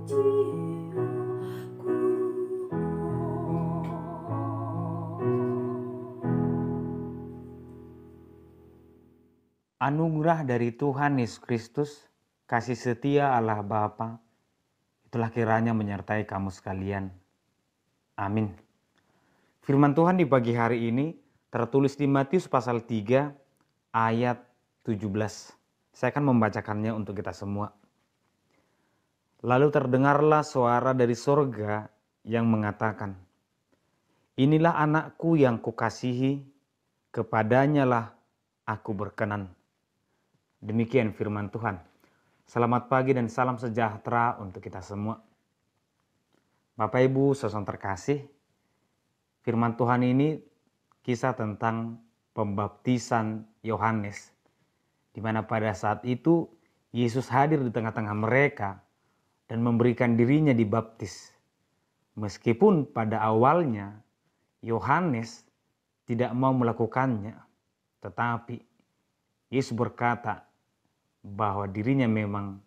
Anugerah dari Tuhan Yesus Kristus, kasih setia Allah Bapa, itulah kiranya menyertai kamu sekalian. Amin. Firman Tuhan di pagi hari ini tertulis di Matius pasal 3 ayat 17. Saya akan membacakannya untuk kita semua. Lalu terdengarlah suara dari sorga yang mengatakan, "Inilah anakku yang kukasihi, kepadanyalah aku berkenan." Demikian firman Tuhan. Selamat pagi dan salam sejahtera untuk kita semua. Bapak Ibu saudara terkasih, firman Tuhan ini kisah tentang pembaptisan Yohanes, di mana pada saat itu Yesus hadir di tengah-tengah mereka dan memberikan dirinya dibaptis. Meskipun pada awalnya Yohanes tidak mau melakukannya, tetapi Yesus berkata bahwa dirinya memang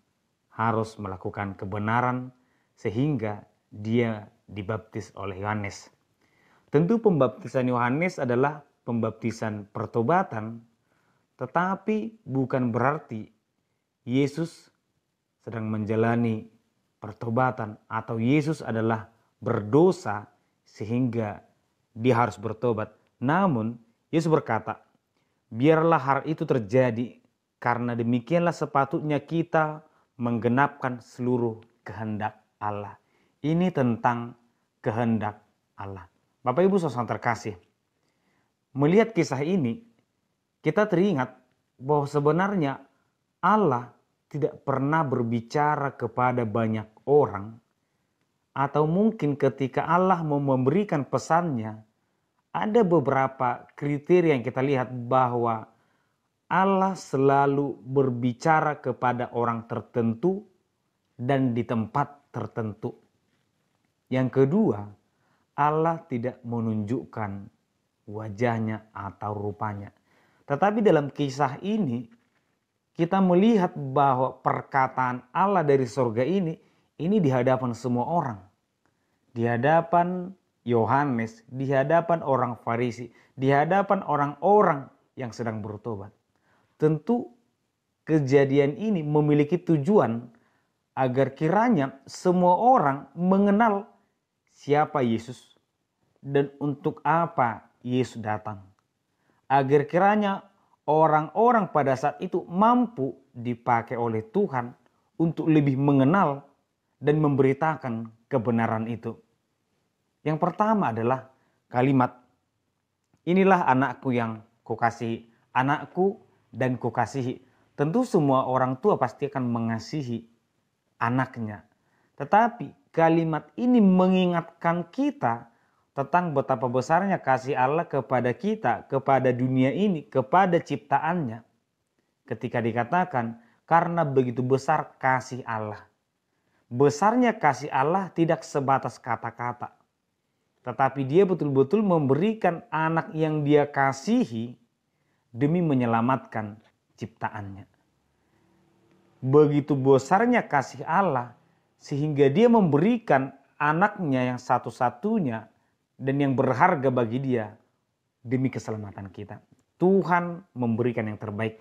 harus melakukan kebenaran sehingga dia dibaptis oleh Yohanes. Tentu pembaptisan Yohanes adalah pembaptisan pertobatan, tetapi bukan berarti Yesus sedang menjalani pertobatan atau Yesus adalah berdosa sehingga dia harus bertobat. Namun Yesus berkata, biarlah hal itu terjadi karena demikianlah sepatutnya kita menggenapkan seluruh kehendak Allah. Ini tentang kehendak Allah. Bapak Ibu saudara terkasih, melihat kisah ini kita teringat bahwa sebenarnya Allah tidak pernah berbicara kepada banyak orang, atau mungkin ketika Allah mau memberikan pesannya, ada beberapa kriteria yang kita lihat bahwa Allah selalu berbicara kepada orang tertentu dan di tempat tertentu. Yang kedua, Allah tidak menunjukkan wajahnya atau rupanya. Tetapi dalam kisah ini, kita melihat bahwa perkataan Allah dari surga ini di hadapan semua orang. Di hadapan Yohanes, di hadapan orang Farisi, di hadapan orang-orang yang sedang bertobat. Tentu kejadian ini memiliki tujuan agar kiranya semua orang mengenal siapa Yesus dan untuk apa Yesus datang. Agar kiranya orang-orang pada saat itu mampu dipakai oleh Tuhan untuk lebih mengenal dan memberitakan kebenaran itu. Yang pertama adalah kalimat, "Inilah anakku yang kukasihi." Anakku dan kukasihi. Tentu semua orang tua pasti akan mengasihi anaknya. Tetapi kalimat ini mengingatkan kita tentang betapa besarnya kasih Allah kepada kita, kepada dunia ini, kepada ciptaannya. Ketika dikatakan, karena begitu besar kasih Allah. Besarnya kasih Allah tidak sebatas kata-kata. Tetapi dia betul-betul memberikan anak yang dia kasihi demi menyelamatkan ciptaannya. Begitu besarnya kasih Allah sehingga dia memberikan anaknya yang satu-satunya dan yang berharga bagi dia demi keselamatan kita. Tuhan memberikan yang terbaik.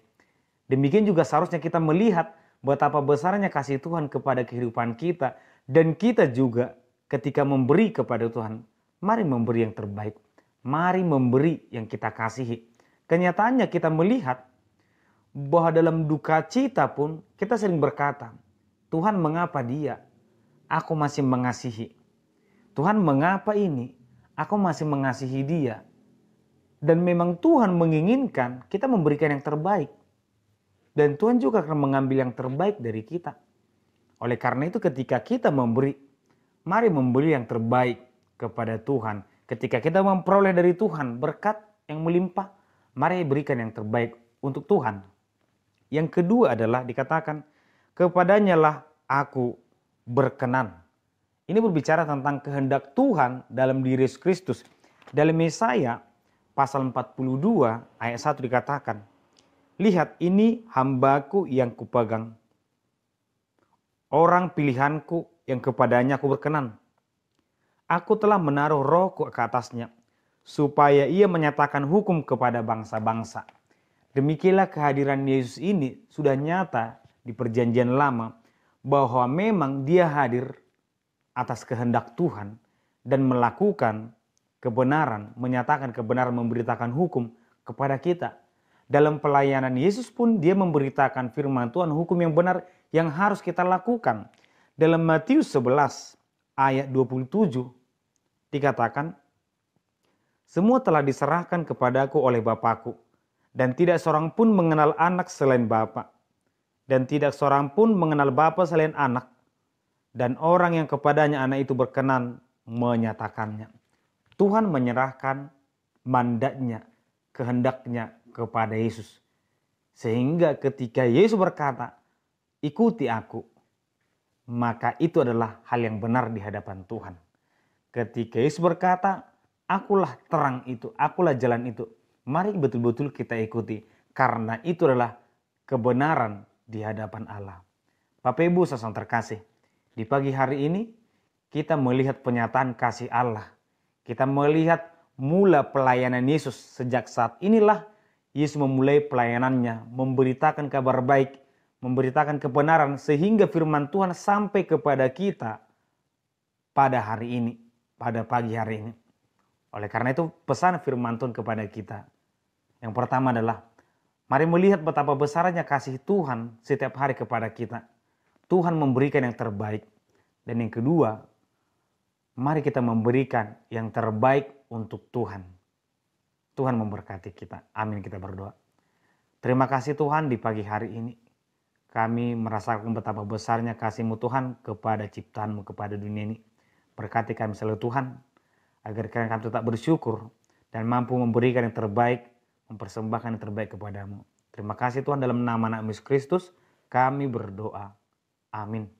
Demikian juga seharusnya kita melihat betapa besarnya kasih Tuhan kepada kehidupan kita, dan kita juga ketika memberi kepada Tuhan, mari memberi yang terbaik. Mari memberi yang kita kasihi. Kenyataannya kita melihat bahwa dalam duka cita pun kita sering berkata, Tuhan mengapa dia? Aku masih mengasihi. Tuhan mengapa ini? Aku masih mengasihi dia. Dan memang Tuhan menginginkan kita memberikan yang terbaik. Dan Tuhan juga akan mengambil yang terbaik dari kita. Oleh karena itu ketika kita memberi, mari memberi yang terbaik kepada Tuhan. Ketika kita memperoleh dari Tuhan berkat yang melimpah, mari berikan yang terbaik untuk Tuhan. Yang kedua adalah dikatakan, kepadanyalah aku berkenan. Ini berbicara tentang kehendak Tuhan dalam diri Yesus Kristus. Dalam Yesaya pasal 42 ayat 1 dikatakan, lihat ini hambaku yang kupegang, orang pilihanku yang kepadanya aku berkenan. Aku telah menaruh rohku ke atasnya, supaya ia menyatakan hukum kepada bangsa-bangsa. Demikianlah kehadiran Yesus ini sudah nyata di perjanjian lama, bahwa memang dia hadir atas kehendak Tuhan dan melakukan kebenaran, menyatakan kebenaran, memberitakan hukum kepada kita. Dalam pelayanan Yesus pun dia memberitakan firman Tuhan, hukum yang benar yang harus kita lakukan. Dalam Matius 11 ayat 27 dikatakan, semua telah diserahkan kepadaku oleh Bapakku, dan tidak seorang pun mengenal anak selain Bapa, dan tidak seorang pun mengenal Bapa selain anak, dan orang yang kepadanya anak itu berkenan menyatakannya. Tuhan menyerahkan mandatnya, kehendaknya kepada Yesus. Sehingga ketika Yesus berkata, ikuti aku, maka itu adalah hal yang benar di hadapan Tuhan. Ketika Yesus berkata, akulah terang itu, akulah jalan itu, mari betul-betul kita ikuti. Karena itu adalah kebenaran di hadapan Allah. Bapak Ibu saudara terkasih, di pagi hari ini kita melihat penyataan kasih Allah. Kita melihat mula pelayanan Yesus. Sejak saat inilah Yesus memulai pelayanannya, memberitakan kabar baik, memberitakan kebenaran, sehingga firman Tuhan sampai kepada kita pada hari ini, pada pagi hari ini. Oleh karena itu pesan firman Tuhan kepada kita. Yang pertama adalah, mari melihat betapa besarnya kasih Tuhan setiap hari kepada kita. Tuhan memberikan yang terbaik. Dan yang kedua, mari kita memberikan yang terbaik untuk Tuhan. Tuhan memberkati kita. Amin, kita berdoa. Terima kasih Tuhan, di pagi hari ini kami merasakan betapa besarnya kasih-Mu Tuhan kepada ciptaan-Mu, kepada dunia ini. Berkati kami selalu Tuhan, agar kami tetap bersyukur dan mampu memberikan yang terbaik, mempersembahkan yang terbaik kepadamu. Terima kasih Tuhan, dalam nama anak Yesus Kristus kami berdoa. Amin.